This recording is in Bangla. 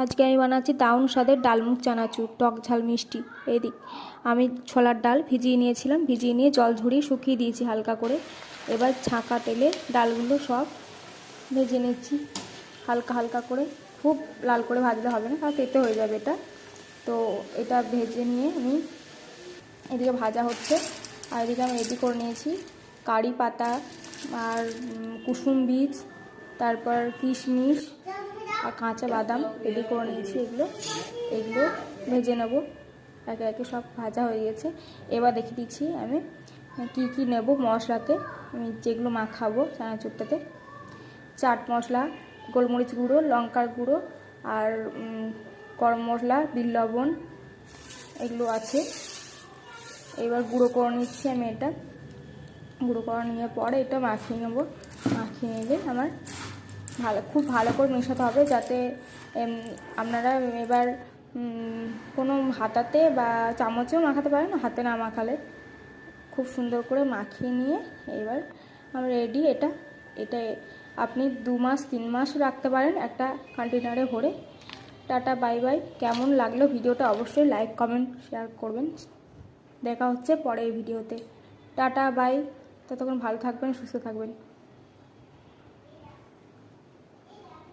আজকে আমি বানাচ্ছি দারুণ স্বাদের ডালমুখ চানাচুর, টক ঝাল মিষ্টি। এদিক আমি ছোলার ডাল ভিজিয়ে নিয়েছিলাম, ভিজিয়ে নিয়ে জল ঝরিয়ে শুকিয়ে দিয়েছি হালকা করে। এবার ছাঁকা তেলে ডালগুলো সব ভেজে নিচ্ছি হালকা হালকা করে, খুব লাল করে ভাজলে হবে না, কারণ তেতো হয়ে যাবে এটা। তো এটা ভেজে নিয়ে আমি এদিকে ভাজা হচ্ছে, আর এদিকে আমি রেডি করে নিয়েছি কারি পাতা আর কুসুম বীজ, তারপর কিশমিশ আর কাঁচা বাদাম রেডি করে নিয়েছি। এগুলো ভেজে নেব, একে একে সব ভাজা হয়ে গেছে। এবার দেখে দিচ্ছি আমি কি কি নেব মশলাতে, আমি যেগুলো মাখাবো চানাচুরটাতে। চাট মশলা, গোলমরিচ গুঁড়ো, লঙ্কার গুঁড়ো আর গরম মশলা, বিট লবণ এগুলো আছে। এবার গুঁড়ো করে নিচ্ছি আমি, এটা গুঁড়ো করে নেওয়ার পরে এটা মাখিয়ে নেব। মাখিয়ে নিলে আমার খুব ভালো করে মেশাতে হবে, যাতে আপনারা এবার কোনো হাতাতে বা চামচেও মাখাতে পারেন, হাতে না মাখালে। খুব সুন্দর করে মাখিয়ে নিয়ে এবার আমার রেডি। এটা আপনি 2 মাস 3 মাস রাখতে পারেন একটা কন্টেনারে ভরে। Tata, bye bye. কেমন লাগলো ভিডিওটা অবশ্যই লাইক কমেন্ট শেয়ার করবেন। দেখা হচ্ছে পরের ভিডিওতে। Tata, bye. ততক্ষণ ভালো থাকবেন, সুস্থ থাকবেন।